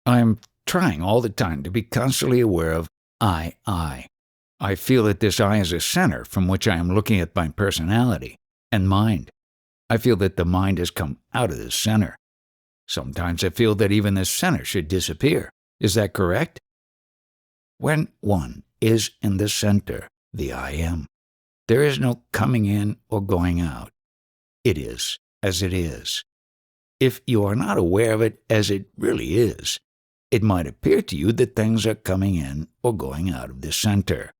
I'm trying all the time to be constantly aware of I. I feel that this I is a center from which I am looking at my personality and mind. I feel that the mind has come out of this center. Sometimes I feel that even this center should disappear. Is that correct? When one is in the center, the I am, there is no coming in or going out. It is as it is. If you are not aware of it as it really is, it might appear to you that things are coming in or going out of the center.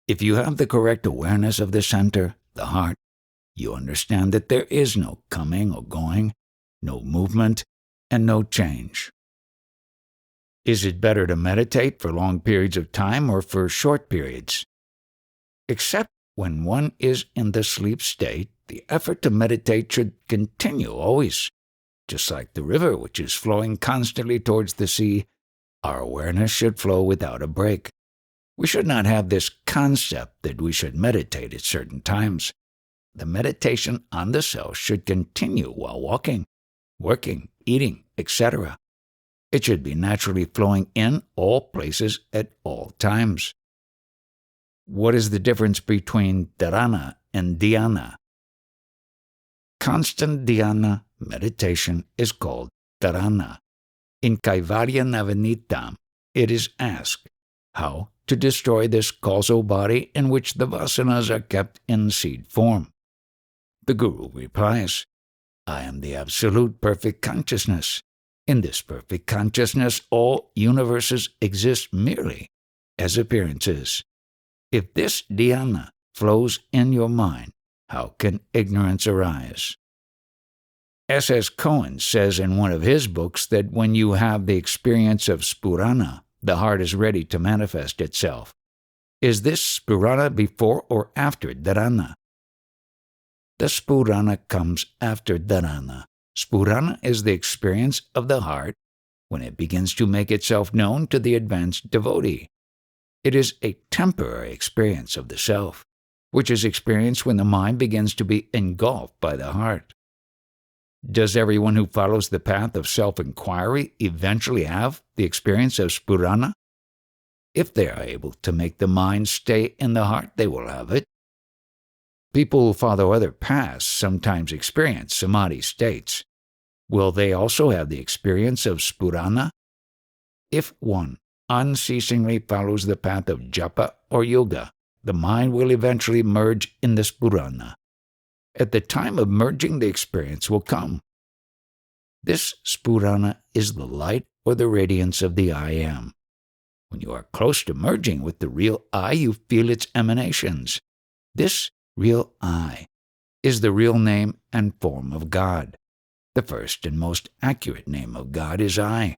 If you have the correct awareness of the center, the heart, you understand that there is no coming or going, no movement, and no change. Is it better to meditate for long periods of time or for short periods? Except when one is in the sleep state, the effort to meditate should continue always. Just like the river which is flowing constantly towards the sea, our awareness should flow without a break. We should not have this concept that we should meditate at certain times. The meditation on the self should continue while walking, working, eating, etc. It should be naturally flowing in all places at all times. What is the difference between dharana and dhyana? Constant dhyana meditation is called dharana. In Kaivalya Navanitam, it is asked how to destroy this causal body in which the vasanas are kept in seed form. The Guru replies, I am the absolute perfect consciousness. In this perfect consciousness, all universes exist merely as appearances. If this dhyana flows in your mind, how can ignorance arise? S.S. Cohen says in one of his books that when you have the experience of spurana, the heart is ready to manifest itself. Is this spurana before or after dharana? The spurana comes after dharana. Spurana is the experience of the heart when it begins to make itself known to the advanced devotee. It is a temporary experience of the self, which is experienced when the mind begins to be engulfed by the heart. Does everyone who follows the path of self-inquiry eventually have the experience of spurana? If they are able to make the mind stay in the heart, they will have it. People who follow other paths sometimes experience samadhi states. Will they also have the experience of spurana? If one unceasingly follows the path of japa or yoga, the mind will eventually merge in the spurana. At the time of merging, the experience will come. This spurana is the light or the radiance of the I am. When you are close to merging with the real I, you feel its emanations. This real I is the real name and form of God. The first and most accurate name of God is I.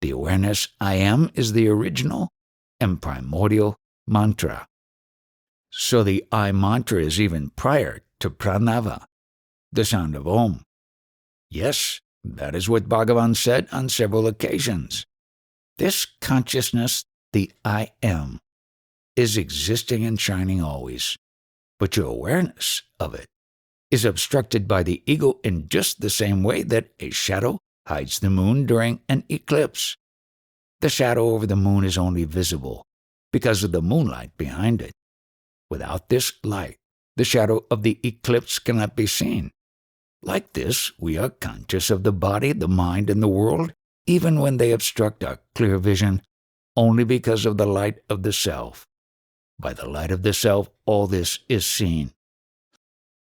The awareness I am is the original and primordial mantra. So the I mantra is even prior to pranava, the sound of Om. Yes, that is what Bhagavan said on several occasions. This consciousness, the I am, is existing and shining always, but your awareness of it is obstructed by the ego in just the same way that a shadow hides the moon during an eclipse. The shadow over the moon is only visible because of the moonlight behind it. Without this light, the shadow of the eclipse cannot be seen. Like this, we are conscious of the body, the mind, and the world, even when they obstruct our clear vision, only because of the light of the self. By the light of the self, all this is seen.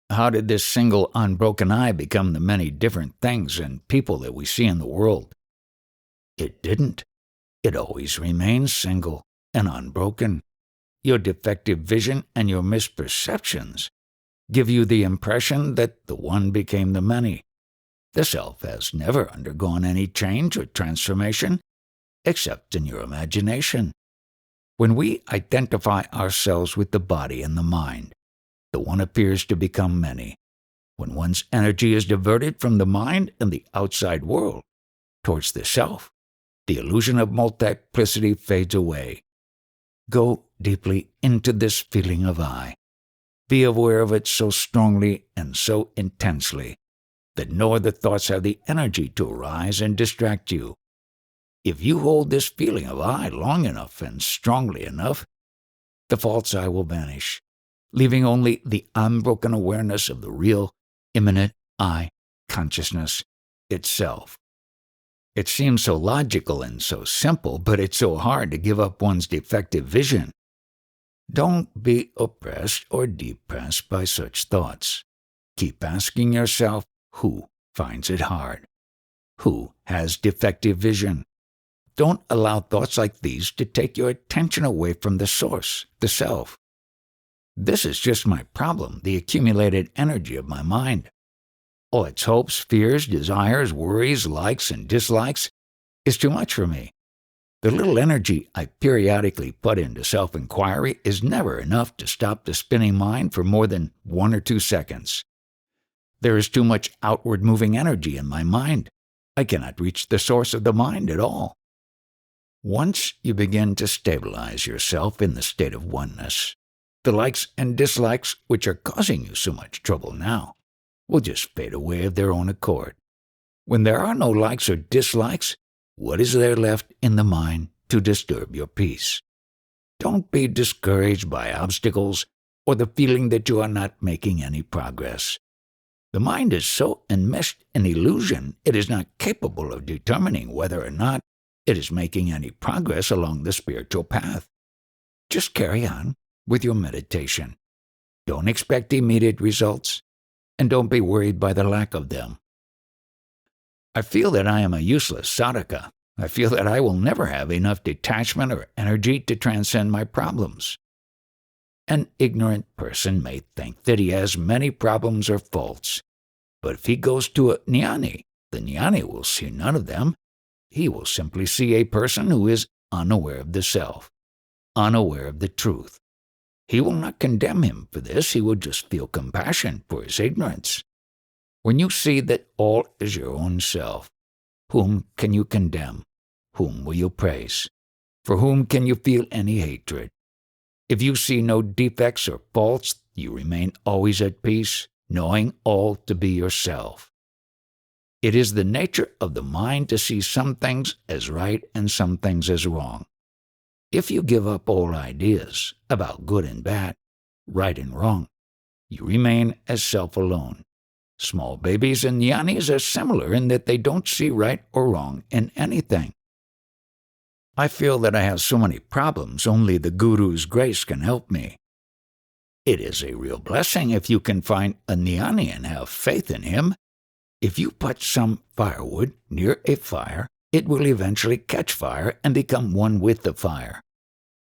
How did this single unbroken eye become the many different things and people that we see in the world? It didn't. It always remains single and unbroken. Your defective vision and your misperceptions give you the impression that the one became the many. The self has never undergone any change or transformation, except in your imagination. When we identify ourselves with the body and the mind, the one appears to become many. When one's energy is diverted from the mind and the outside world towards the self, the illusion of multiplicity fades away. Go deeply into this feeling of I. Be aware of it so strongly and so intensely that no other thoughts have the energy to arise and distract you. If you hold this feeling of I long enough and strongly enough, the false I will vanish, leaving only the unbroken awareness of the real, immanent I consciousness itself. It seems so logical and so simple, but it's so hard to give up one's defective vision. Don't be oppressed or depressed by such thoughts. Keep asking yourself, who finds it hard? Who has defective vision? Don't allow thoughts like these to take your attention away from the source, the self. This is just my problem, the accumulated energy of my mind. All its hopes, fears, desires, worries, likes, and dislikes is too much for me. The little energy I periodically put into self-inquiry is never enough to stop the spinning mind for more than 1 or 2 seconds. There is too much outward-moving energy in my mind. I cannot reach the source of the mind at all. Once you begin to stabilize yourself in the state of oneness, the likes and dislikes which are causing you so much trouble now will just fade away of their own accord. When there are no likes or dislikes, what is there left in the mind to disturb your peace? Don't be discouraged by obstacles or the feeling that you are not making any progress. The mind is so enmeshed in illusion, it is not capable of determining whether or not it is making any progress along the spiritual path. Just carry on with your meditation. Don't expect immediate results, and don't be worried by the lack of them. I feel that I am a useless sadhaka. I feel that I will never have enough detachment or energy to transcend my problems. An ignorant person may think that he has many problems or faults, but if he goes to a jnani, the jnani will see none of them. He will simply see a person who is unaware of the self, unaware of the truth. He will not condemn him for this, he will just feel compassion for his ignorance. When you see that all is your own self, whom can you condemn? Whom will you praise? For whom can you feel any hatred? If you see no defects or faults, you remain always at peace, knowing all to be yourself. It is the nature of the mind to see some things as right and some things as wrong. If you give up all ideas about good and bad, right and wrong, you remain as self alone. Small babies and jnanis are similar in that they don't see right or wrong in anything. I feel that I have so many problems, only the Guru's grace can help me. It is a real blessing if you can find a jnani and have faith in him. If you put some firewood near a fire, it will eventually catch fire and become one with the fire.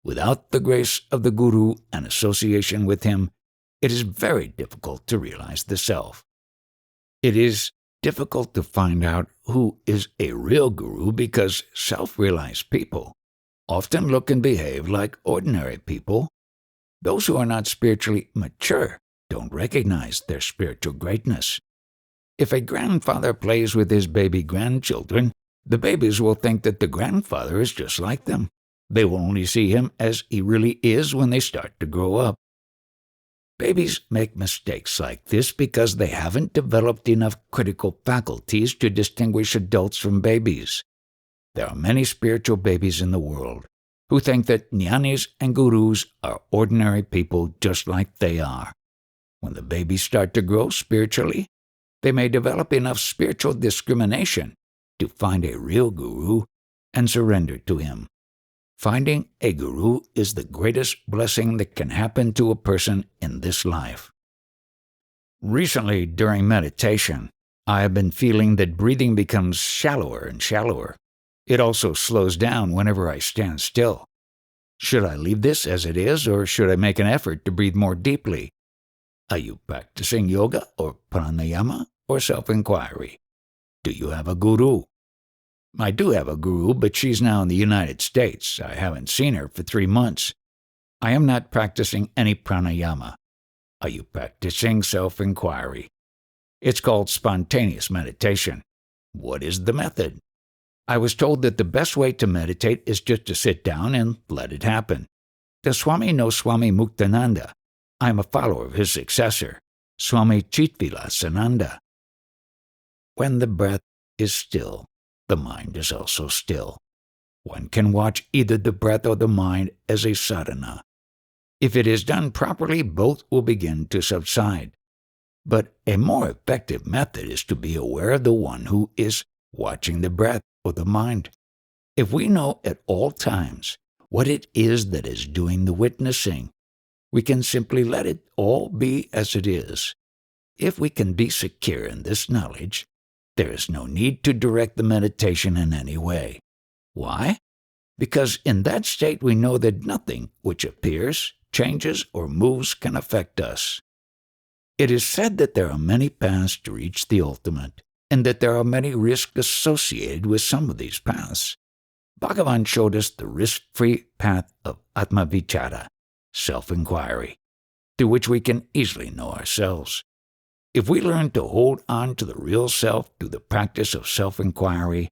Without the grace of the Guru and association with him, it is very difficult to realize the self. It is difficult to find out who is a real guru because self-realized people often look and behave like ordinary people. Those who are not spiritually mature don't recognize their spiritual greatness. If a grandfather plays with his baby grandchildren, the babies will think that the grandfather is just like them. They will only see him as he really is when they start to grow up. Babies make mistakes like this because they haven't developed enough critical faculties to distinguish adults from babies. There are many spiritual babies in the world who think that jnanis and gurus are ordinary people just like they are. When the babies start to grow spiritually, they may develop enough spiritual discrimination to find a real guru and surrender to him. Finding a guru is the greatest blessing that can happen to a person in this life. Recently, during meditation, I have been feeling that breathing becomes shallower and shallower. It also slows down whenever I stand still. Should I leave this as it is, or should I make an effort to breathe more deeply? Are you practicing yoga or pranayama or self-inquiry? Do you have a guru? I do have a guru, but she's now in the United States. I haven't seen her for 3 months. I am not practicing any pranayama. Are you practicing self-inquiry? It's called spontaneous meditation. What is the method? I was told that the best way to meditate is just to sit down and let it happen. Does Swami know Swami Muktananda? I am a follower of his successor, Swami Chitvilasananda. When the breath is still, the mind is also still. One can watch either the breath or the mind as a sadhana. If it is done properly, both will begin to subside. But a more effective method is to be aware of the one who is watching the breath or the mind. If we know at all times what it is that is doing the witnessing, we can simply let it all be as it is. If we can be secure in this knowledge, there is no need to direct the meditation in any way. Why? Because in that state we know that nothing which appears, changes, or moves can affect us. It is said that there are many paths to reach the ultimate, and that there are many risks associated with some of these paths. Bhagavan showed us the risk-free path of Atma-vichara, self-inquiry, through which we can easily know ourselves. If we learn to hold on to the real self through the practice of self-inquiry,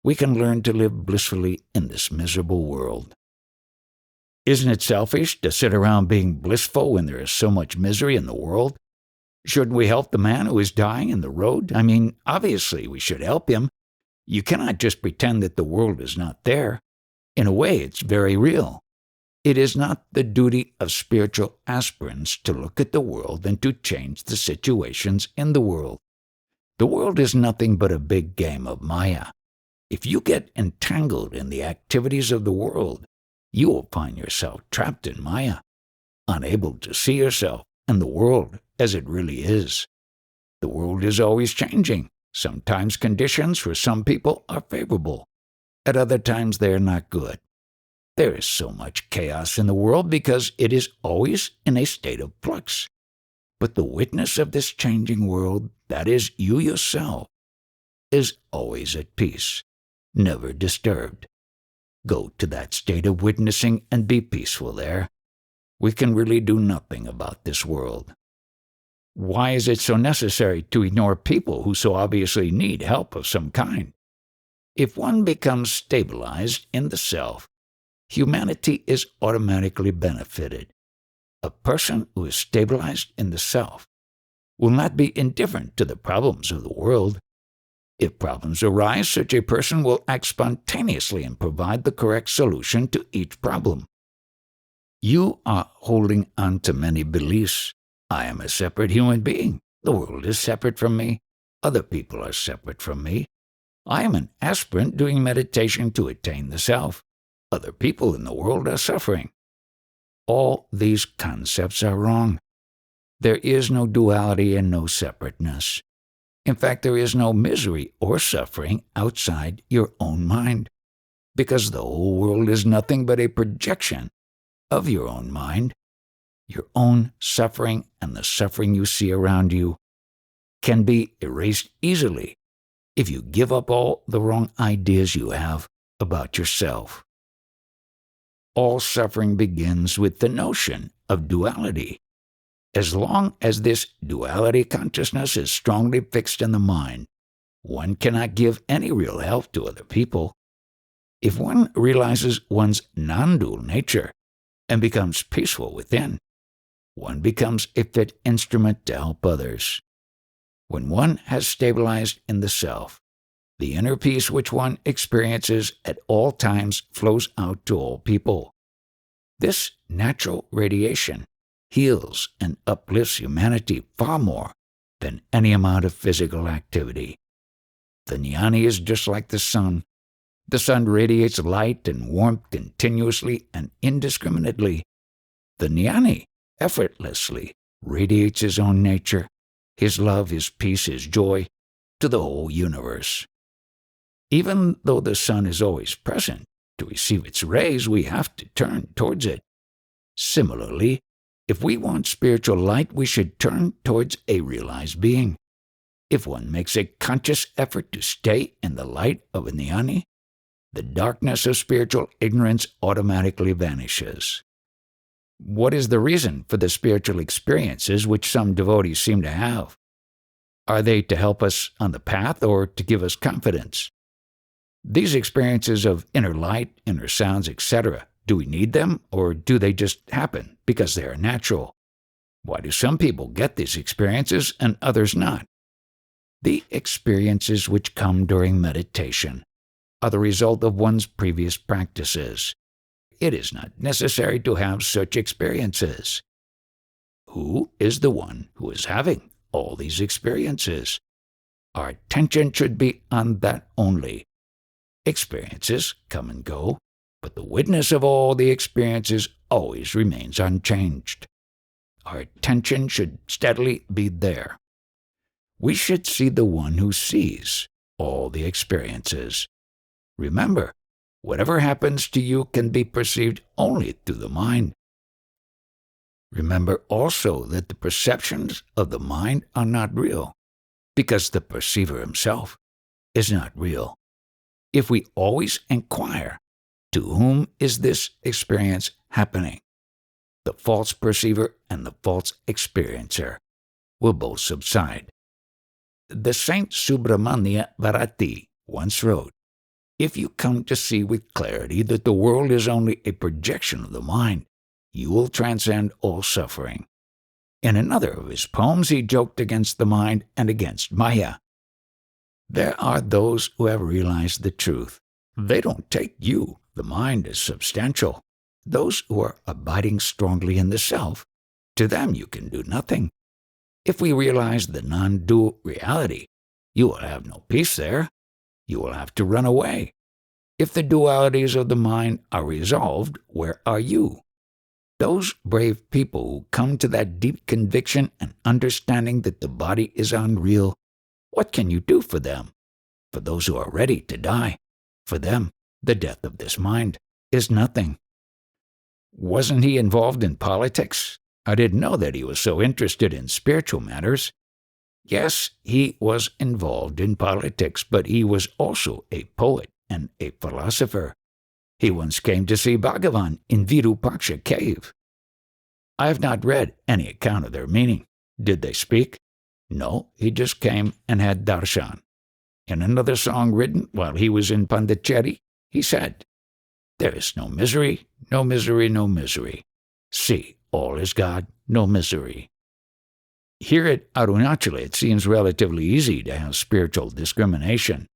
we can learn to live blissfully in this miserable world. Isn't it selfish to sit around being blissful when there is so much misery in the world? Shouldn't we help the man who is dying in the road? I mean, obviously we should help him. You cannot just pretend that the world is not there. In a way, it's very real. It is not the duty of spiritual aspirants to look at the world and to change the situations in the world. The world is nothing but a big game of Maya. If you get entangled in the activities of the world, you will find yourself trapped in Maya, unable to see yourself and the world as it really is. The world is always changing. Sometimes conditions for some people are favorable. At other times they are not good. There is so much chaos in the world because it is always in a state of flux. But the witness of this changing world, that is you yourself, is always at peace, never disturbed. Go to that state of witnessing and be peaceful there. We can really do nothing about this world. Why is it so necessary to ignore people who so obviously need help of some kind? If one becomes stabilized in the self, humanity is automatically benefited. A person who is stabilized in the self will not be indifferent to the problems of the world. If problems arise, such a person will act spontaneously and provide the correct solution to each problem. You are holding on to many beliefs. I am a separate human being. The world is separate from me. Other people are separate from me. I am an aspirant doing meditation to attain the self. Other people in the world are suffering. All these concepts are wrong. There is no duality and no separateness. In fact, there is no misery or suffering outside your own mind, because the whole world is nothing but a projection of your own mind. Your own suffering and the suffering you see around you can be erased easily if you give up all the wrong ideas you have about yourself. All suffering begins with the notion of duality. As long as this duality consciousness is strongly fixed in the mind, one cannot give any real help to other people. If one realizes one's non-dual nature and becomes peaceful within, one becomes a fit instrument to help others. When one has stabilized in the self, the inner peace which one experiences at all times flows out to all people. This natural radiation heals and uplifts humanity far more than any amount of physical activity. The jnani is just like the sun. The sun radiates light and warmth continuously and indiscriminately. The jnani effortlessly radiates his own nature, his love, his peace, his joy, to the whole universe. Even though the sun is always present, to receive its rays we have to turn towards it. Similarly, if we want spiritual light, we should turn towards a realized being. If one makes a conscious effort to stay in the light of a jnani, the darkness of spiritual ignorance automatically vanishes. What is the reason for the spiritual experiences which some devotees seem to have? Are they to help us on the path or to give us confidence? These experiences of inner light, inner sounds, etc., do we need them, or do they just happen because they are natural? Why do some people get these experiences and others not? The experiences which come during meditation are the result of one's previous practices. It is not necessary to have such experiences. Who is the one who is having all these experiences? Our attention should be on that only. Experiences come and go, but the witness of all the experiences always remains unchanged. Our attention should steadily be there. We should see the one who sees all the experiences. Remember, whatever happens to you can be perceived only through the mind. Remember also that the perceptions of the mind are not real, because the perceiver himself is not real. If we always inquire, to whom is this experience happening? The false perceiver and the false experiencer will both subside. The Saint Subramanya Bharati once wrote, "If you come to see with clarity that the world is only a projection of the mind, you will transcend all suffering." In another of his poems, he joked against the mind and against Maya. There are those who have realized the truth. They don't take you, the mind, as substantial. Those who are abiding strongly in the self, to them you can do nothing. If we realize the non-dual reality, you will have no peace there. You will have to run away. If the dualities of the mind are resolved, where are you? Those brave people who come to that deep conviction and understanding that the body is unreal, what can you do for them? For those who are ready to die, for them, the death of this mind is nothing. Wasn't he involved in politics? I didn't know that he was so interested in spiritual matters. Yes, he was involved in politics, but he was also a poet and a philosopher. He once came to see Bhagavan in Virupaksha cave. I have not read any account of their meaning. Did they speak? No, he just came and had darshan. In another song written while he was in Pondicherry, he said, "There is no misery, no misery, no misery. See, all is God, no misery." Here at Arunachala, it seems relatively easy to have spiritual discrimination.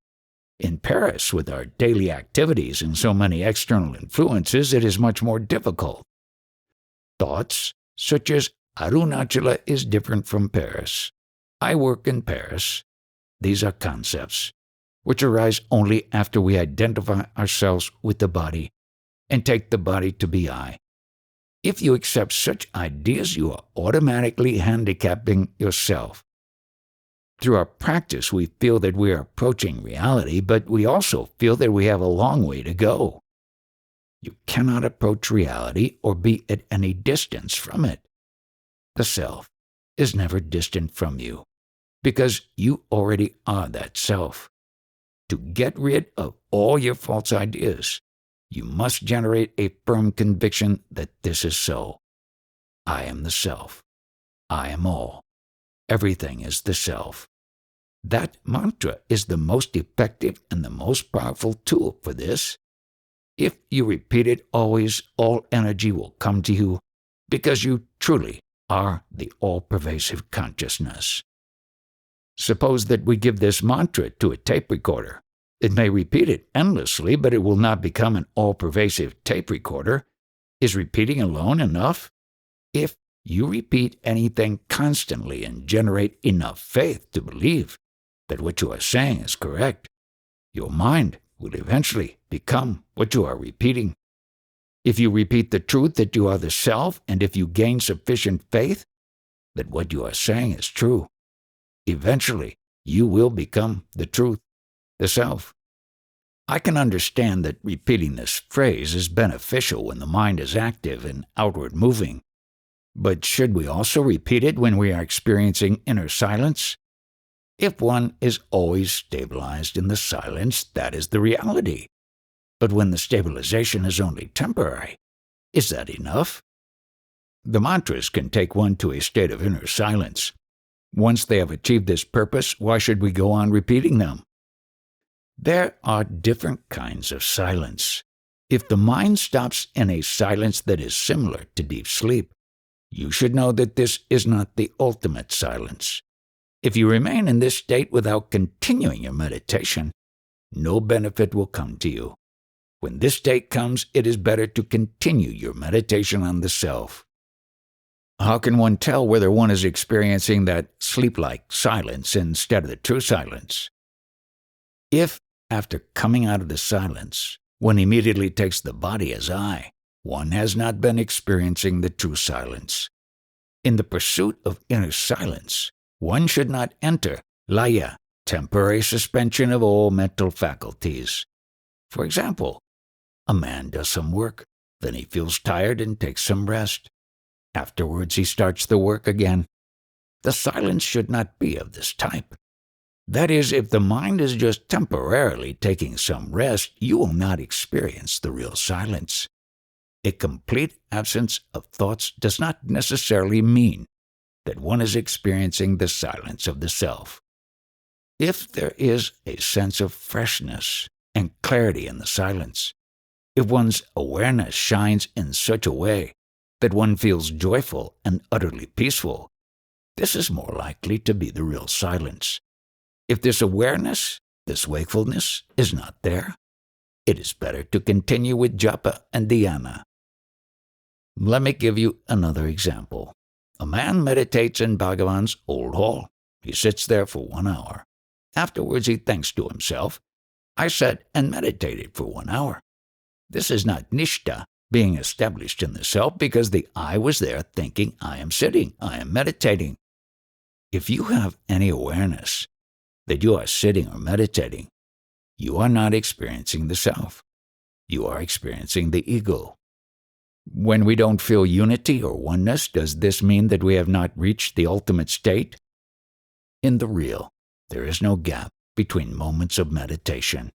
In Paris, with our daily activities and so many external influences, it is much more difficult. Thoughts such as Arunachala is different from Paris. I work in Paris. These are concepts which arise only after we identify ourselves with the body and take the body to be I. If you accept such ideas, you are automatically handicapping yourself. Through our practice, we feel that we are approaching reality, but we also feel that we have a long way to go. You cannot approach reality or be at any distance from it. The self is never distant from you, because you already are that self. To get rid of all your false ideas, you must generate a firm conviction that this is so. I am the self. I am all. Everything is the self. That mantra is the most effective and the most powerful tool for this. If you repeat it always, all energy will come to you because you truly are the all-pervasive consciousness. Suppose that we give this mantra to a tape recorder. It may repeat it endlessly, but it will not become an all-pervasive tape recorder. Is repeating alone enough? If you repeat anything constantly and generate enough faith to believe that what you are saying is correct, your mind will eventually become what you are repeating. If you repeat the truth that you are the self, and if you gain sufficient faith that what you are saying is true, eventually you will become the truth, the self. I can understand that repeating this phrase is beneficial when the mind is active and outward moving. But should we also repeat it when we are experiencing inner silence? If one is always stabilized in the silence, that is the reality. But when the stabilization is only temporary, is that enough? The mantras can take one to a state of inner silence. Once they have achieved this purpose, why should we go on repeating them? There are different kinds of silence. If the mind stops in a silence that is similar to deep sleep, you should know that this is not the ultimate silence. If you remain in this state without continuing your meditation, no benefit will come to you. When this state comes, it is better to continue your meditation on the self. How can one tell whether one is experiencing that sleep-like silence instead of the true silence? If, after coming out of the silence, one immediately takes the body as I, one has not been experiencing the true silence. In the pursuit of inner silence, one should not enter laya, temporary suspension of all mental faculties. For example, a man does some work, then he feels tired and takes some rest. Afterwards, he starts the work again. The silence should not be of this type. That is, if the mind is just temporarily taking some rest, you will not experience the real silence. A complete absence of thoughts does not necessarily mean that one is experiencing the silence of the self. If there is a sense of freshness and clarity in the silence, if one's awareness shines in such a way that one feels joyful and utterly peaceful, this is more likely to be the real silence. If this awareness, this wakefulness, is not there, it is better to continue with japa and dhyana. Let me give you another example. A man meditates in Bhagavan's old hall. He sits there for 1 hour. Afterwards he thinks to himself, I sat and meditated for 1 hour. This is not nishtha, being established in the self, because the I was there thinking I am sitting, I am meditating. If you have any awareness that you are sitting or meditating, you are not experiencing the self. You are experiencing the ego. When we don't feel unity or oneness, does this mean that we have not reached the ultimate state? In the real, there is no gap between moments of meditation.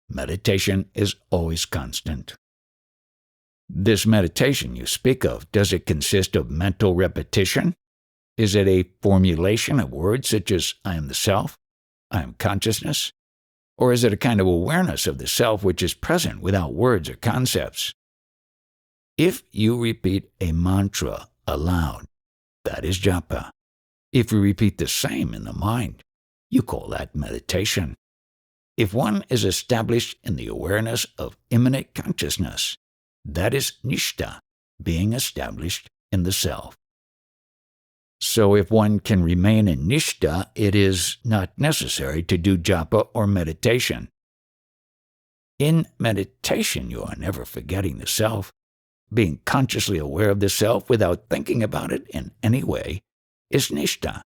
Meditation is always constant. This meditation you speak of, does it consist of mental repetition? Is it a formulation of words such as I am the self, I am consciousness? Or is it a kind of awareness of the self which is present without words or concepts? If you repeat a mantra aloud, that is japa. If you repeat the same in the mind, you call that meditation. If one is established in the awareness of immanent consciousness, that is nishtha, being established in the self. So if one can remain in nishtha, it is not necessary to do japa or meditation. In meditation, you are never forgetting the self. Being consciously aware of the self without thinking about it in any way is nishtha.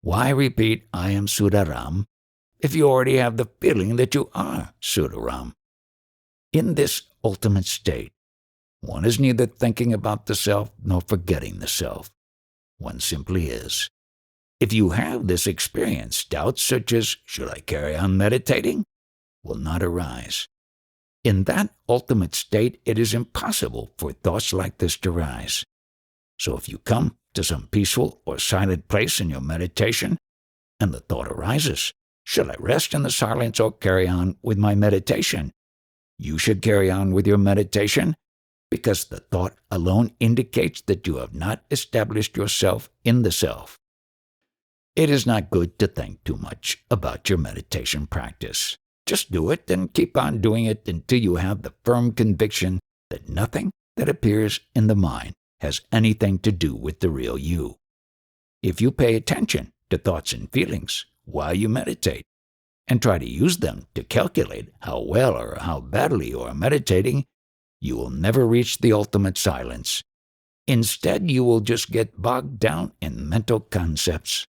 Why repeat I am Sudaram if you already have the feeling that you are Sudaram? In this ultimate state, one is neither thinking about the self nor forgetting the self. One simply is. If you have this experience, doubts such as, should I carry on meditating, will not arise. In that ultimate state, it is impossible for thoughts like this to rise. So if you come to some peaceful or silent place in your meditation, and the thought arises, should I rest in the silence or carry on with my meditation? You should carry on with your meditation, because the thought alone indicates that you have not established yourself in the self. It is not good to think too much about your meditation practice. Just do it and keep on doing it until you have the firm conviction that nothing that appears in the mind has anything to do with the real you. If you pay attention to thoughts and feelings while you meditate, and try to use them to calculate how well or how badly you are meditating, you will never reach the ultimate silence. Instead, you will just get bogged down in mental concepts.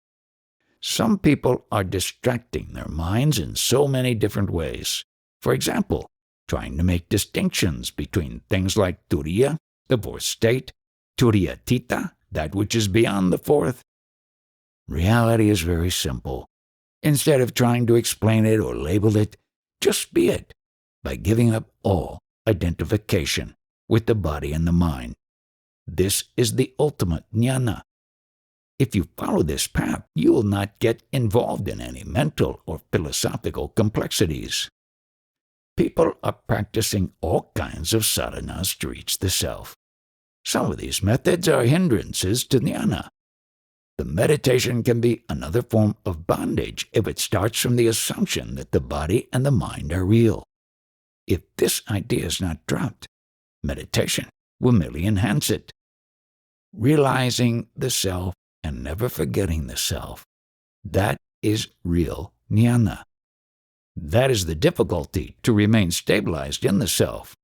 Some people are distracting their minds in so many different ways. For example, trying to make distinctions between things like turiya, the fourth state, turiyatita, that which is beyond the fourth. Reality is very simple. Instead of trying to explain it or label it, just be it by giving up all identification with the body and the mind. This is the ultimate jnana. If you follow this path, you will not get involved in any mental or philosophical complexities. People are practicing all kinds of sadhanas to reach the self. Some of these methods are hindrances to jnana. The meditation can be another form of bondage if it starts from the assumption that the body and the mind are real. If this idea is not dropped, meditation will merely enhance it. Realizing the self and never forgetting the self, that is real jnana. That is the difficulty, to remain stabilized in the self.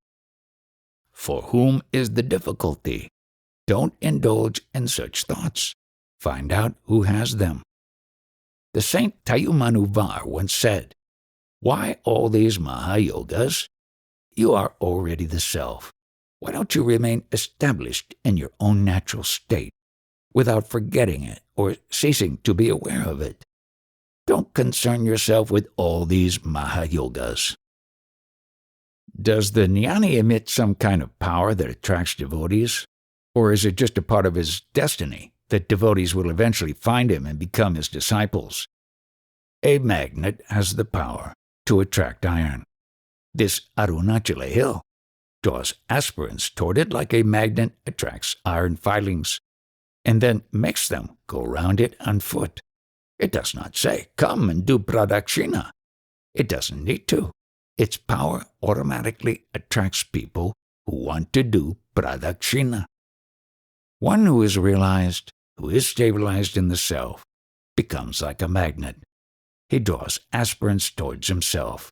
For whom is the difficulty? Don't indulge in such thoughts. Find out who has them. The Saint Tayumanuvar once said, "Why all these Mahayogas? You are already the self. Why don't you remain established in your own natural state, without forgetting it or ceasing to be aware of it? Don't concern yourself with all these Mahayogas." Does the jnani emit some kind of power that attracts devotees? Or is it just a part of his destiny that devotees will eventually find him and become his disciples? A magnet has the power to attract iron. This Arunachala hill draws aspirants toward it like a magnet attracts iron filings, and then makes them go round it on foot. It does not say, "Come and do pradakshina." It doesn't need to. Its power automatically attracts people who want to do pradakshina. One who is realized, who is stabilized in the self, becomes like a magnet. He draws aspirants towards himself.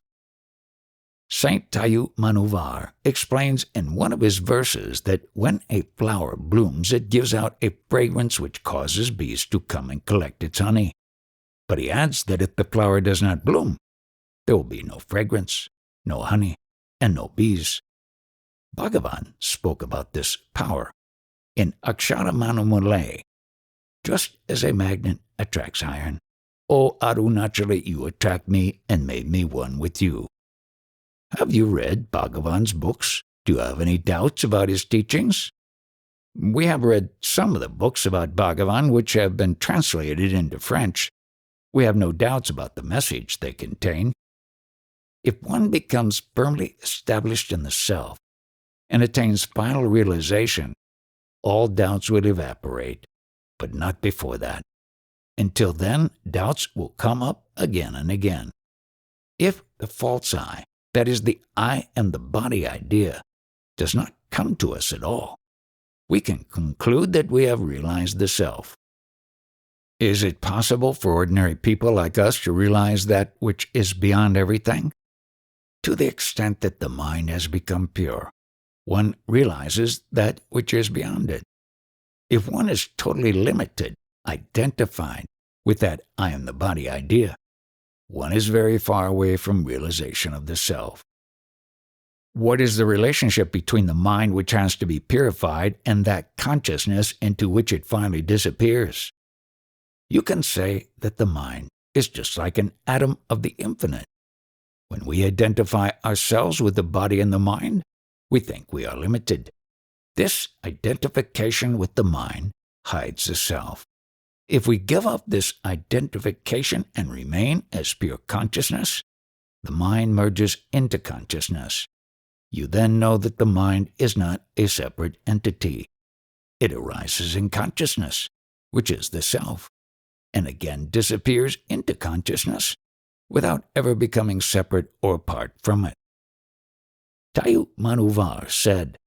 Saint Tayumanuvar explains in one of his verses that when a flower blooms, it gives out a fragrance which causes bees to come and collect its honey. But he adds that if the flower does not bloom, there will be no fragrance, no honey, and no bees. Bhagavan spoke about this power in Annamalai. Just as a magnet attracts iron, O Arunachala, you attract me and made me one with you. Have you read Bhagavan's books? Do you have any doubts about his teachings? We have read some of the books about Bhagavan which have been translated into French. We have no doubts about the message they contain. If one becomes firmly established in the self and attains final realization, all doubts will evaporate, but not before that. Until then, doubts will come up again and again. If the false I, that is the I and the body idea, does not come to us at all, we can conclude that we have realized the self. Is it possible for ordinary people like us to realize that which is beyond everything? To the extent that the mind has become pure, one realizes that which is beyond it. If one is totally limited, identified with that I am the body idea, one is very far away from realization of the self. What is the relationship between the mind which has to be purified and that consciousness into which it finally disappears? You can say that the mind is just like an atom of the infinite. When we identify ourselves with the body and the mind, we think we are limited. This identification with the mind hides the self. If we give up this identification and remain as pure consciousness, the mind merges into consciousness. You then know that the mind is not a separate entity. It arises in consciousness, which is the self, and again disappears into consciousness without ever becoming separate or apart from it. Tayumanuvar said,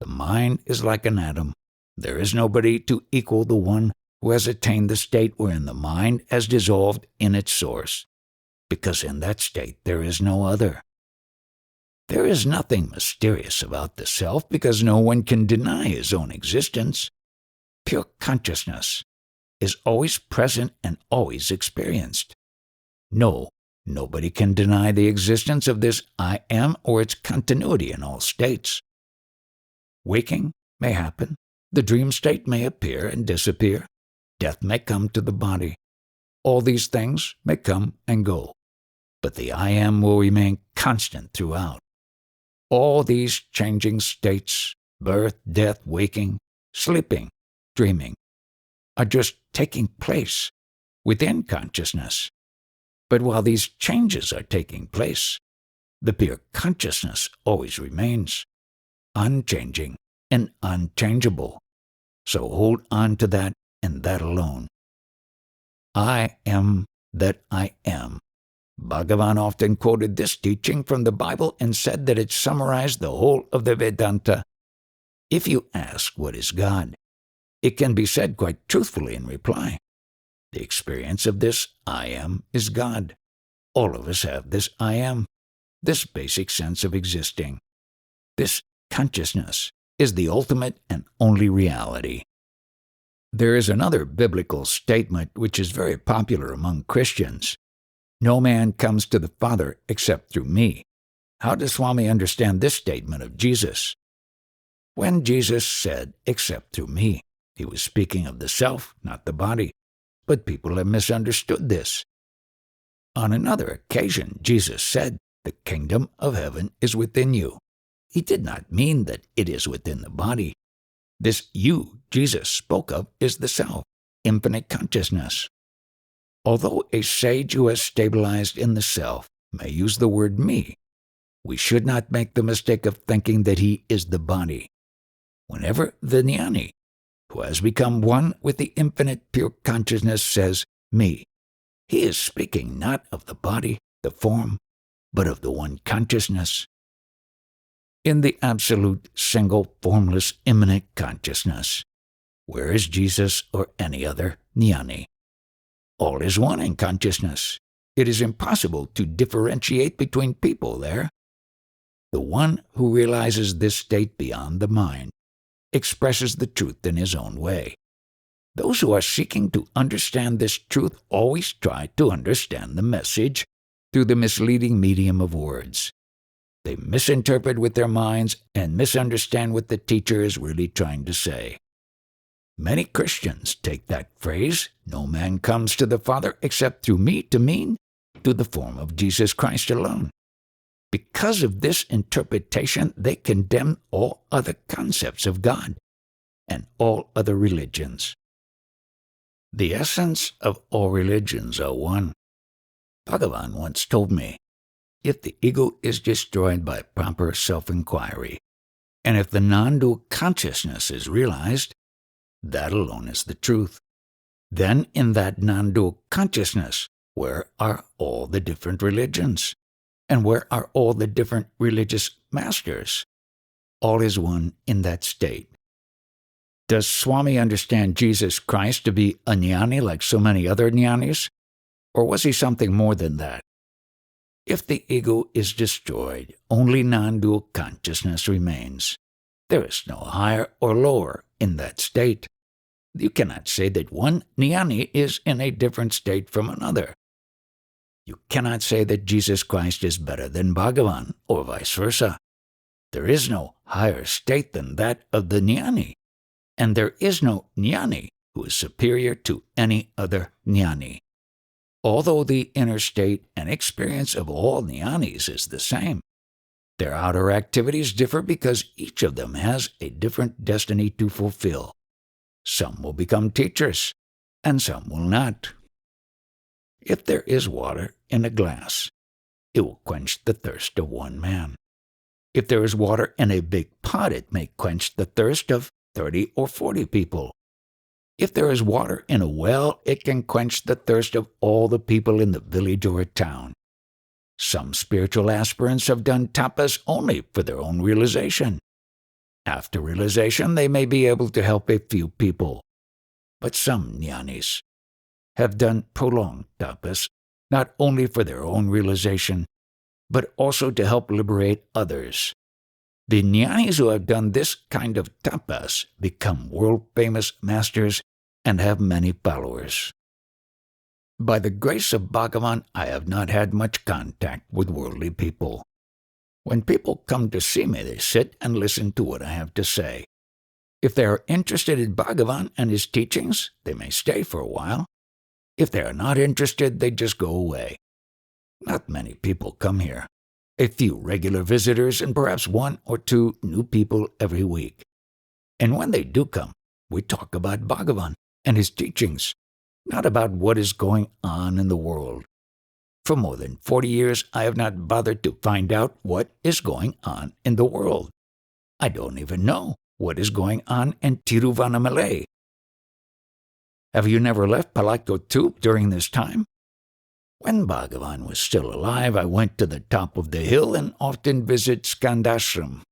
"The mind is like an atom. There is nobody to equal the one who has attained the state wherein the mind has dissolved in its source, because in that state there is no other." There is nothing mysterious about the self because no one can deny his own existence. Pure consciousness is always present and always experienced. No, nobody can deny the existence of this I am or its continuity in all states. Waking may happen, the dream state may appear and disappear, death may come to the body. All these things may come and go, but the I am will remain constant throughout. All these changing states, birth, death, waking, sleeping, dreaming, are just taking place within consciousness. But while these changes are taking place, the pure consciousness always remains, unchanging and unchangeable. So hold on to that and that alone. I am that I am. Bhagavan often quoted this teaching from the Bible and said that it summarized the whole of the Vedanta. If you ask what is God, it can be said quite truthfully in reply. The experience of this I am is God. All of us have this I am, this basic sense of existing. This consciousness is the ultimate and only reality. There is another biblical statement which is very popular among Christians. No man comes to the Father except through me. How does Swami understand this statement of Jesus? When Jesus said, except through me, he was speaking of the self, not the body. But people have misunderstood this. On another occasion, Jesus said, the kingdom of heaven is within you. He did not mean that it is within the body. This you Jesus spoke of is the self, infinite consciousness. Although a sage who has stabilized in the self may use the word me, we should not make the mistake of thinking that he is the body. Whenever the jnani, who has become one with the infinite pure consciousness, says me, he is speaking not of the body, the form, but of the one consciousness. In the absolute, single, formless, immanent consciousness, where is Jesus or any other jnani? All is one in consciousness. It is impossible to differentiate between people there. The one who realizes this state beyond the mind expresses the truth in his own way. Those who are seeking to understand this truth always try to understand the message through the misleading medium of words. They misinterpret with their minds and misunderstand what the teacher is really trying to say. Many Christians take that phrase, no man comes to the Father except through me, to mean to the form of Jesus Christ alone. Because of this interpretation, they condemn all other concepts of God and all other religions. The essence of all religions are one. Bhagavan once told me, if the ego is destroyed by proper self-inquiry, and if the non-dual consciousness is realized, that alone is the truth. Then in that non-dual consciousness, where are all the different religions? And where are all the different religious masters? All is one in that state. Does Swami understand Jesus Christ to be a jnani like so many other jnanis? Or was he something more than that? If the ego is destroyed, only non-dual consciousness remains. There is no higher or lower in that state. You cannot say that one jnani is in a different state from another. You cannot say that Jesus Christ is better than Bhagavan, or vice versa. There is no higher state than that of the jnani, and there is no jnani who is superior to any other jnani. Although the inner state and experience of all jnanis is the same, their outer activities differ because each of them has a different destiny to fulfill. Some will become teachers, and some will not. If there is water in a glass, it will quench the thirst of one man. If there is water in a big pot, it may quench the thirst of 30 or 40 people. If there is water in a well, it can quench the thirst of all the people in the village or town. Some spiritual aspirants have done tapas only for their own realization. After realization, they may be able to help a few people. But some jnanis have done prolonged tapas, not only for their own realization, but also to help liberate others. The jnanis who have done this kind of tapas become world-famous masters and have many followers. By the grace of Bhagavan, I have not had much contact with worldly people. When people come to see me, they sit and listen to what I have to say. If they are interested in Bhagavan and his teachings, they may stay for a while. If they are not interested, they just go away. Not many people come here. A few regular visitors and perhaps 1 or 2 new people every week. And when they do come, we talk about Bhagavan and his teachings, not about what is going on in the world. For more than 40 years, I have not bothered to find out what is going on in the world. I don't even know what is going on in Tiruvannamalai. Have you never left Palakot too during this time? When Bhagavan was still alive, I went to the top of the hill and often visited Skandashram.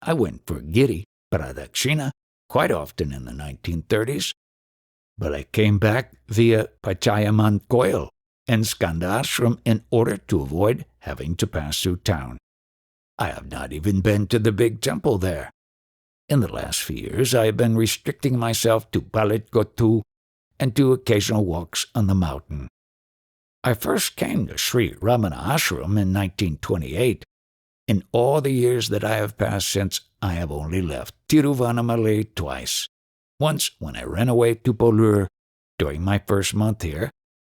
I went for Giri, Pradakshina, quite often in the 1930s, but I came back via Pachayaman Koil and Skandashram in order to avoid having to pass through town. I have not even been to the big temple there. In the last few years, I have been restricting myself to Palatkotu and to occasional walks on the mountain. I first came to Sri Ramana Ashram in 1928. In all the years that I have passed since, I have only left Tiruvannamalai twice. Once when I ran away to Polur during my first month here,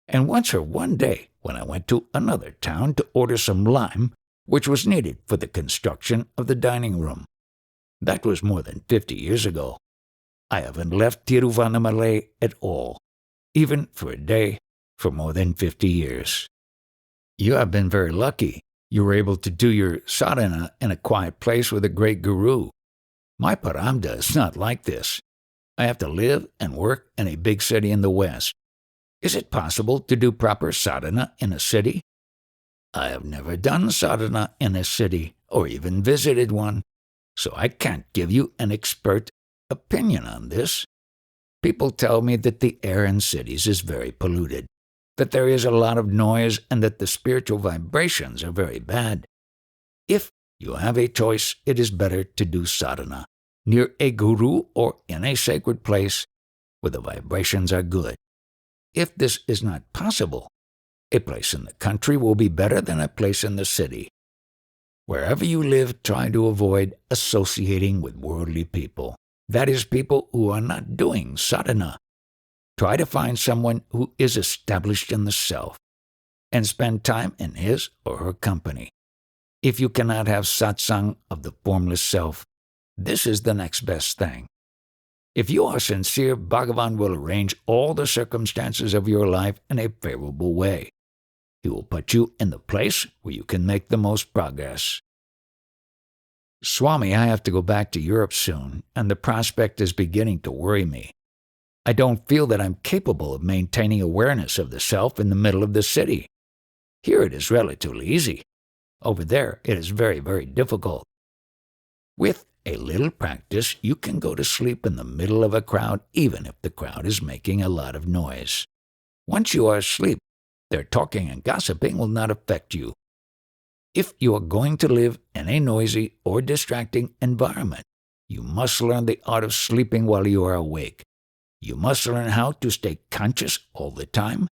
and once for one day when I went to another town to order some lime, which was needed for the construction of the dining room. That was more than 50 years ago. I haven't left Tiruvannamalai at all, even for a day, for more than 50 years. You have been very lucky. You were able to do your sadhana in a quiet place with a great guru. My paramda is not like this. I have to live and work in a big city in the West. Is it possible to do proper sadhana in a city? I have never done sadhana in a city or even visited one, so I can't give you an expert opinion on this. People tell me that the air in cities is very polluted, that there is a lot of noise, and that the spiritual vibrations are very bad. If you have a choice, it is better to do sadhana near a guru or in a sacred place where the vibrations are good. If this is not possible, a place in the country will be better than a place in the city. Wherever you live, try to avoid associating with worldly people. That is, people who are not doing sadhana. Try to find someone who is established in the self and spend time in his or her company. If you cannot have satsang of the formless self, this is the next best thing. If you are sincere, Bhagavan will arrange all the circumstances of your life in a favorable way. He will put you in the place where you can make the most progress. Swami, I have to go back to Europe soon, and the prospect is beginning to worry me. I don't feel that I'm capable of maintaining awareness of the self in the middle of the city. Here it is relatively easy. Over there it is very, very difficult. With a little practice, you can go to sleep in the middle of a crowd even if the crowd is making a lot of noise. Once you are asleep, their talking and gossiping will not affect you. If you are going to live in a noisy or distracting environment, you must learn the art of sleeping while you are awake. You must learn how to stay conscious all the time,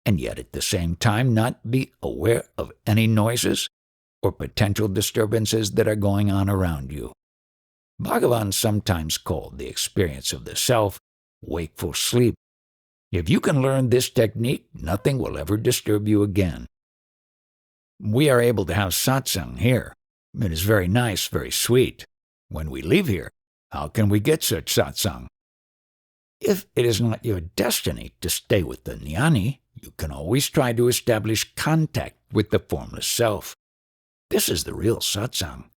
and yet at the same time not be aware of any noises or potential disturbances that are going on around you. Bhagavan sometimes called the experience of the self wakeful sleep. If you can learn this technique, nothing will ever disturb you again. We are able to have satsang here. It is very nice, very sweet. When we leave here, how can we get such satsang? If it is not your destiny to stay with the jnani, you can always try to establish contact with the formless self. This is the real satsang.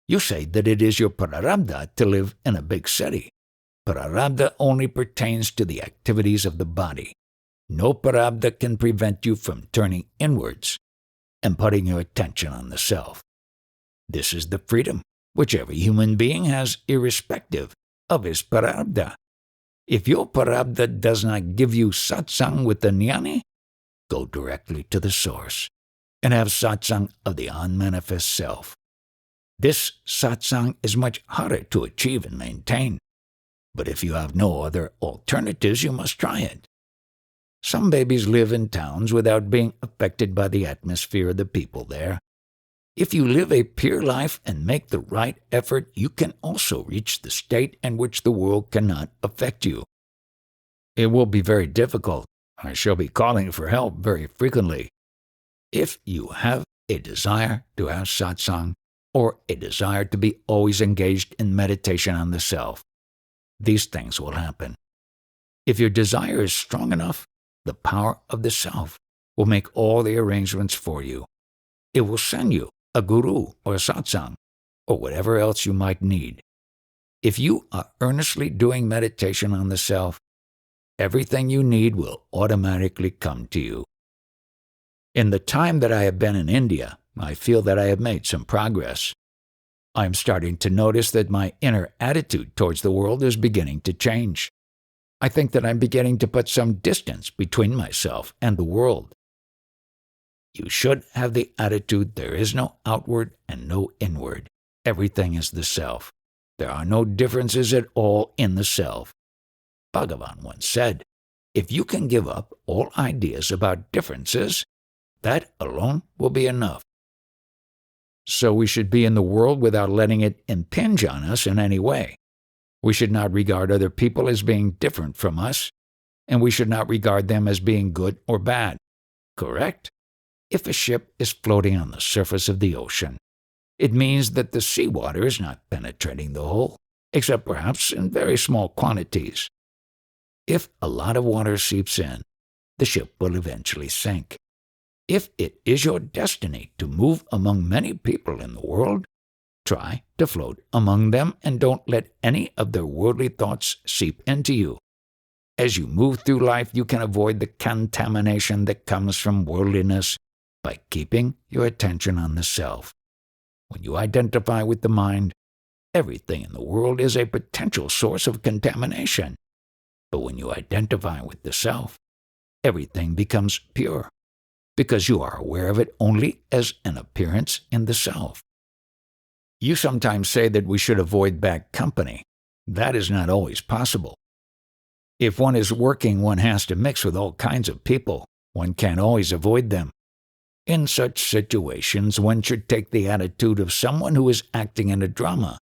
You say that it is your prarabdha to live in a big city. Prarabdha only pertains to the activities of the body. No prarabdha can prevent you from turning inwards and putting your attention on the self. This is the freedom which every human being has irrespective of his prarabdha. If your prarabdha does not give you satsang with the jnani, go directly to the source and have satsang of the unmanifest self. This satsang is much harder to achieve and maintain, but if you have no other alternatives, you must try it. Some babies live in towns without being affected by the atmosphere of the people there. If you live a pure life and make the right effort, you can also reach the state in which the world cannot affect you. It will be very difficult. I shall be calling for help very frequently. If you have a desire to have satsang, or a desire to be always engaged in meditation on the self, these things will happen. If your desire is strong enough, the power of the self will make all the arrangements for you. It will send you a guru or a satsang, or whatever else you might need. If you are earnestly doing meditation on the self, everything you need will automatically come to you. In the time that I have been in India, I feel that I have made some progress. I am starting to notice that my inner attitude towards the world is beginning to change. I think that I'm beginning to put some distance between myself and the world. You should have the attitude there is no outward and no inward. Everything is the self. There are no differences at all in the self. Bhagavan once said, if you can give up all ideas about differences, that alone will be enough. So we should be in the world without letting it impinge on us in any way. We should not regard other people as being different from us, and we should not regard them as being good or bad. Correct? If a ship is floating on the surface of the ocean, it means that the seawater is not penetrating the hull, except perhaps in very small quantities. If a lot of water seeps in, the ship will eventually sink. If it is your destiny to move among many people in the world, try to float among them and don't let any of their worldly thoughts seep into you. As you move through life, you can avoid the contamination that comes from worldliness by keeping your attention on the self. When you identify with the mind, everything in the world is a potential source of contamination. But when you identify with the self, everything becomes pure, because you are aware of it only as an appearance in the self. You sometimes say that we should avoid bad company. That is not always possible. If one is working, one has to mix with all kinds of people. One can't always avoid them. In such situations, one should take the attitude of someone who is acting in a drama.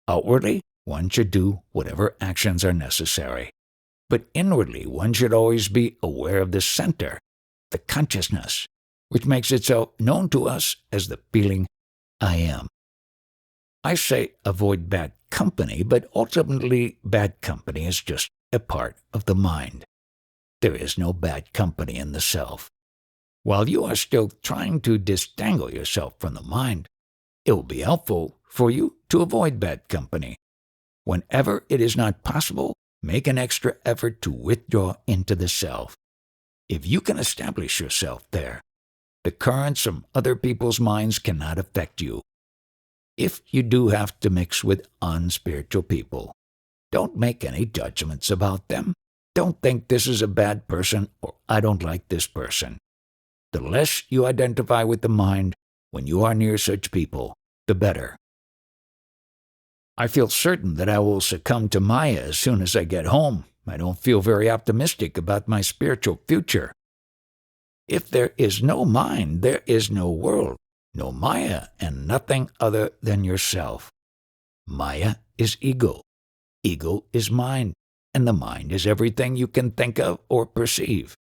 Outwardly, one should do whatever actions are necessary. But inwardly, one should always be aware of the center, the consciousness, which makes itself known to us as the feeling I am. I say avoid bad company, but ultimately bad company is just a part of the mind. There is no bad company in the self. While you are still trying to disentangle yourself from the mind, it will be helpful for you to avoid bad company. Whenever it is not possible, make an extra effort to withdraw into the self. If you can establish yourself there, the currents from other people's minds cannot affect you. If you do have to mix with unspiritual people, don't make any judgments about them. Don't think this is a bad person or I don't like this person. The less you identify with the mind when you are near such people, the better. I feel certain that I will succumb to Maya as soon as I get home. I don't feel very optimistic about my spiritual future. If there is no mind, there is no world, no Maya, and nothing other than yourself. Maya is ego. Ego is mind, and the mind is everything you can think of or perceive.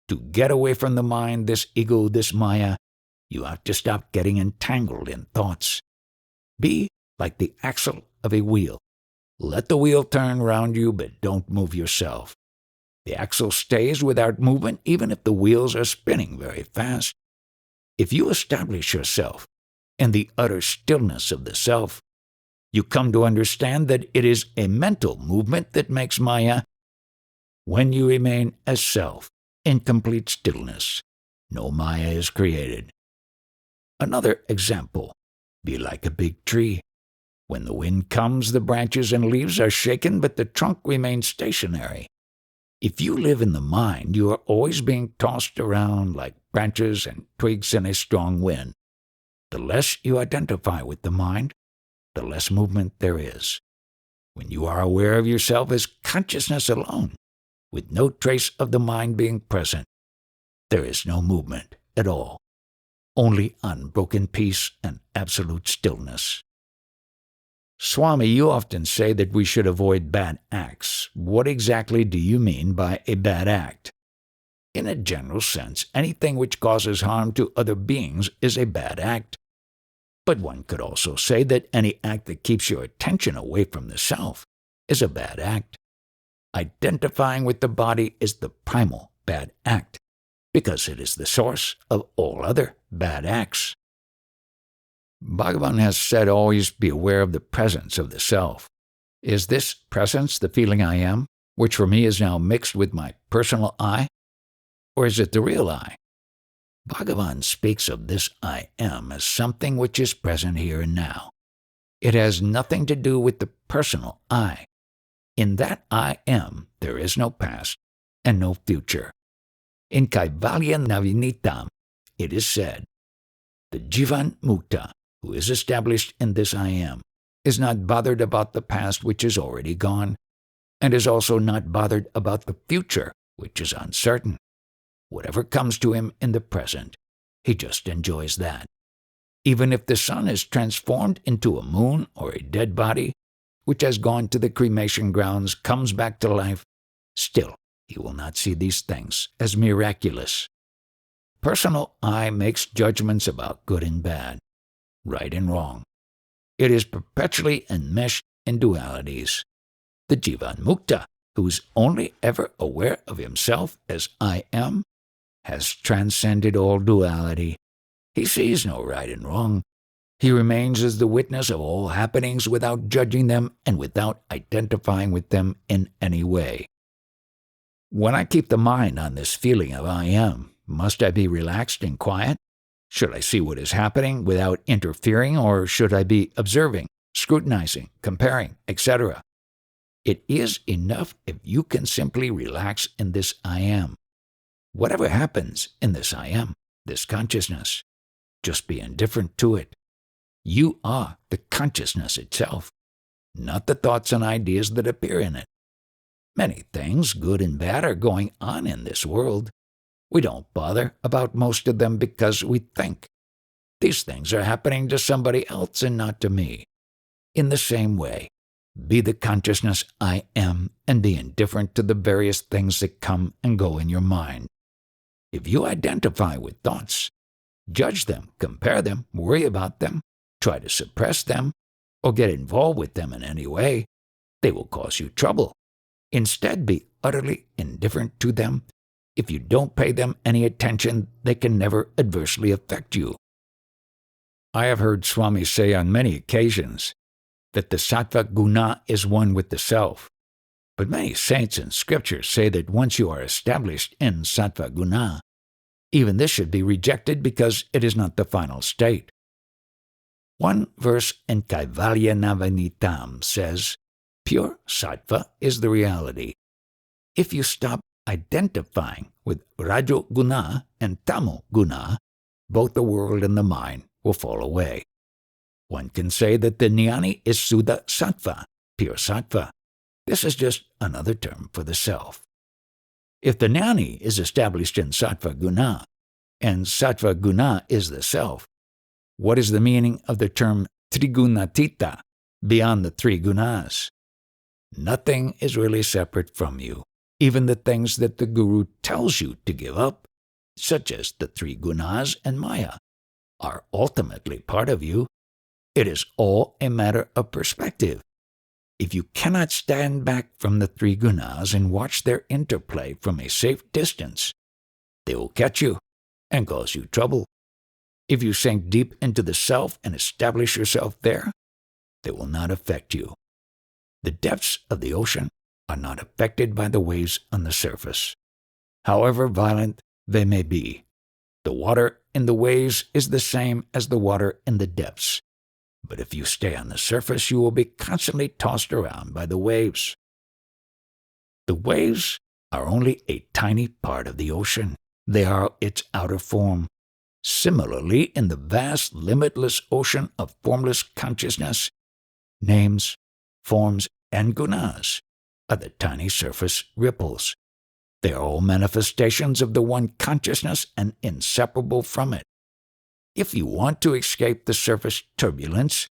To get away from the mind, this ego, this Maya, you have to stop getting entangled in thoughts. Be like the axle of a wheel. Let the wheel turn round you, but don't move yourself. The axle stays without movement even if the wheels are spinning very fast. If you establish yourself in the utter stillness of the self, you come to understand that it is a mental movement that makes Maya. When you remain as self, in complete stillness, no Maya is created. Another example, be like a big tree. When the wind comes, the branches and leaves are shaken, but the trunk remains stationary. If you live in the mind, you are always being tossed around like branches and twigs in a strong wind. The less you identify with the mind, the less movement there is. When you are aware of yourself as consciousness alone, with no trace of the mind being present, there is no movement at all, only unbroken peace and absolute stillness. Swami, you often say that we should avoid bad acts. What exactly do you mean by a bad act? In a general sense, anything which causes harm to other beings is a bad act. But one could also say that any act that keeps your attention away from the self is a bad act. Identifying with the body is the primal bad act, because it is the source of all other bad acts. Bhagavan has said always be aware of the presence of the self. Is this presence the feeling I am? which for me is now mixed with my personal I? Or is it the real I? Bhagavan speaks of this I am as something which is present here and now. It has nothing to do with the personal I. In that I am, there is no past and no future. In Kaivalya Navinitam, it is said, the Jivan Mukta, who is established in this I am, is not bothered about the past which is already gone, and is also not bothered about the future which is uncertain. Whatever comes to him in the present, he just enjoys that. Even if the sun is transformed into a moon or a dead body, which has gone to the cremation grounds, comes back to life, still he will not see these things as miraculous. Personal I makes judgments about good and bad, right and wrong. It is perpetually enmeshed in dualities. The Jivan Mukta, who is only ever aware of himself as I am, has transcended all duality. He sees no right and wrong. He remains as the witness of all happenings without judging them and without identifying with them in any way. When I keep the mind on this feeling of I am, must I be relaxed and quiet? Should I see what is happening without interfering, or should I be observing, scrutinizing, comparing, etc.? It is enough if you can simply relax in this I am. Whatever happens in this I am, this consciousness, just be indifferent to it. You are the consciousness itself, not the thoughts and ideas that appear in it. Many things, good and bad, are going on in this world. We don't bother about most of them because we think. These things are happening to somebody else and not to me. In the same way, be the consciousness I am and be indifferent to the various things that come and go in your mind. If you identify with thoughts, judge them, compare them, worry about them, try to suppress them, or get involved with them in any way, they will cause you trouble. Instead, be utterly indifferent to them. If you don't pay them any attention, they can never adversely affect you. I have heard Swami say on many occasions that the sattva guna is one with the self. But many saints in Scripture say that once you are established in sattva guna, even this should be rejected because it is not the final state. One verse in Kaivalya Navinitam says, pure sattva is the reality. If you stop identifying with rajo guna and tamo guna, both the world and the mind will fall away. One can say that the jnani is suddha sattva, pure sattva. This is just another term for the self. If the jnani is established in sattva guna, and sattva guna is the self, what is the meaning of the term trigunatita, beyond the three gunas? Nothing is really separate from you. Even the things that the Guru tells you to give up, such as the three gunas and Maya, are ultimately part of you. It is all a matter of perspective. If you cannot stand back from the three gunas and watch their interplay from a safe distance, they will catch you and cause you trouble. If you sink deep into the self and establish yourself there, they will not affect you. The depths of the ocean are not affected by the waves on the surface, however violent they may be. The water in the waves is the same as the water in the depths. But if you stay on the surface, you will be constantly tossed around by the waves. The waves are only a tiny part of the ocean. They are its outer form. Similarly, in the vast, limitless ocean of formless consciousness, names, forms, and gunas are the tiny surface ripples. They are all manifestations of the one consciousness and inseparable from it. If you want to escape the surface turbulence,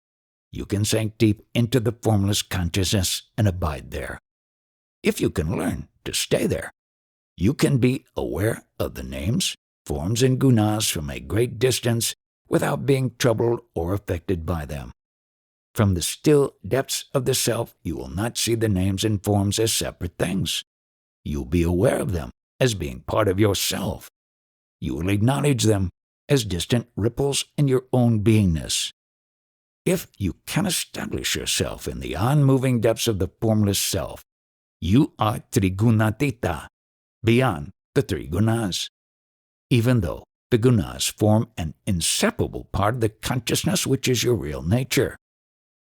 you can sink deep into the formless consciousness and abide there. If you can learn to stay there, you can be aware of the names, forms, and gunas from a great distance without being troubled or affected by them. From the still depths of the self, you will not see the names and forms as separate things. You will be aware of them as being part of yourself. You will acknowledge them as distant ripples in your own beingness. If you can establish yourself in the unmoving depths of the formless self, You are Trigunatita, beyond the three gunas. Even though the gunas form an inseparable part of the consciousness which is your real nature.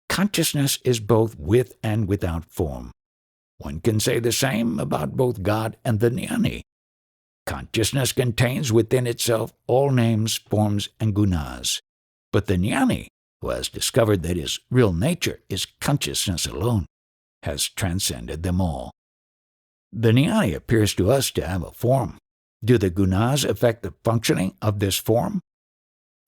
Consciousness is both with and without form. One can say the same about both God and the jnani. Consciousness contains within itself all names, forms, and gunas. But the jnani, who has discovered that his real nature is consciousness alone, has transcended them all. The jnani appears to us to have a form. Do the gunas affect the functioning of this form?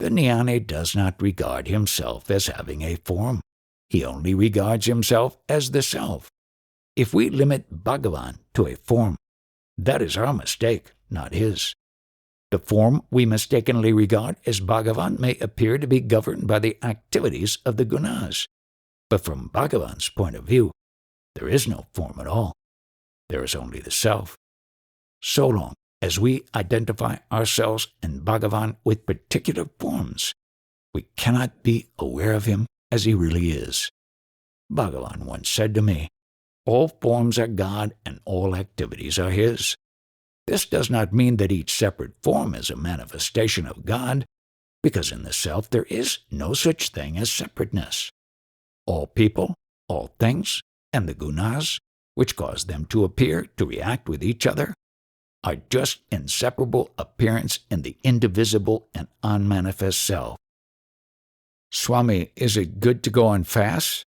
The jnani does not regard himself as having a form. He only regards himself as the self. If we limit Bhagavan to a form, that is our mistake, not his. The form we mistakenly regard as Bhagavan may appear to be governed by the activities of the gunas. But from Bhagavan's point of view, there is no form at all. There is only the self. So long as we identify ourselves and Bhagavan with particular forms, we cannot be aware of him as he really is. Bhagavan once said to me, "All forms are God and all activities are his." This does not mean that each separate form is a manifestation of God, because in the self there is no such thing as separateness. All people, all things, and the gunas, which cause them to appear to react with each other, are just inseparable appearance in the indivisible and unmanifest self. Swami, is it good to go on fast?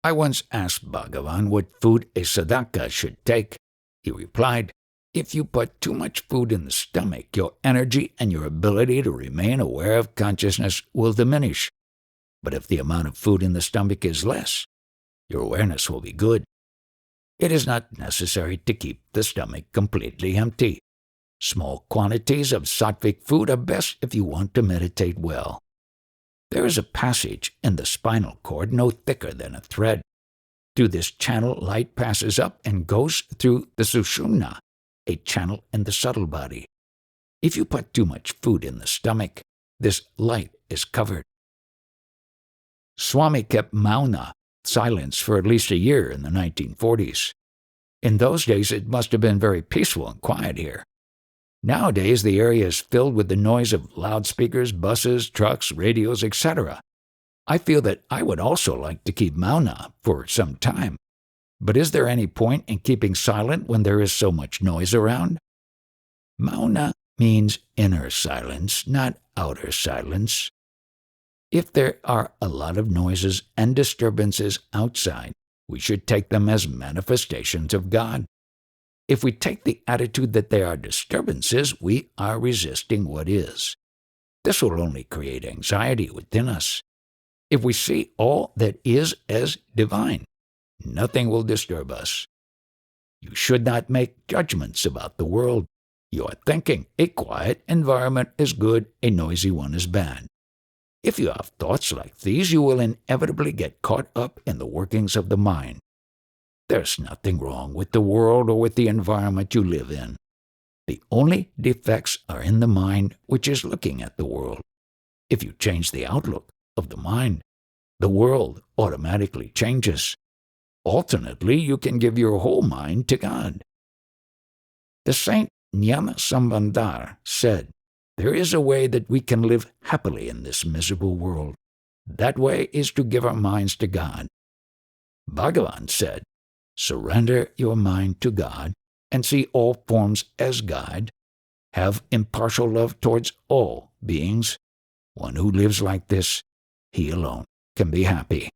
I once asked Bhagavan what food a sadhaka should take. He replied, "If you put too much food in the stomach, your energy and your ability to remain aware of consciousness will diminish. But if the amount of food in the stomach is less, your awareness will be good. It is not necessary to keep the stomach completely empty. Small quantities of sattvic food are best if you want to meditate well. There is a passage in the spinal cord no thicker than a thread. Through this channel, light passes up and goes through the sushumna, a channel in the subtle body. If you put too much food in the stomach, this light is covered." Swami kept mauna, silence, for at least a year in the 1940s. In those days, it must have been very peaceful and quiet here. Nowadays, the area is filled with the noise of loudspeakers, buses, trucks, radios, etc. I feel that I would also like to keep mauna for some time. But is there any point in keeping silent when there is so much noise around? Mauna means inner silence, not outer silence. If there are a lot of noises and disturbances outside, we should take them as manifestations of God. If we take the attitude that they are disturbances, we are resisting what is. This will only create anxiety within us. If we see all that is as divine, nothing will disturb us. You should not make judgments about the world. You are thinking a quiet environment is good, a noisy one is bad. If you have thoughts like these, you will inevitably get caught up in the workings of the mind. There's nothing wrong with the world or with the environment you live in. The only defects are in the mind which is looking at the world. If you change the outlook of the mind, the world automatically changes. Alternately, you can give your whole mind to God. The saint Jnana Sambandar said, "There is a way that we can live happily in this miserable world. That way is to give our minds to God." Bhagavan said, "Surrender your mind to God and see all forms as God. Have impartial love towards all beings. One who lives like this, he alone can be happy."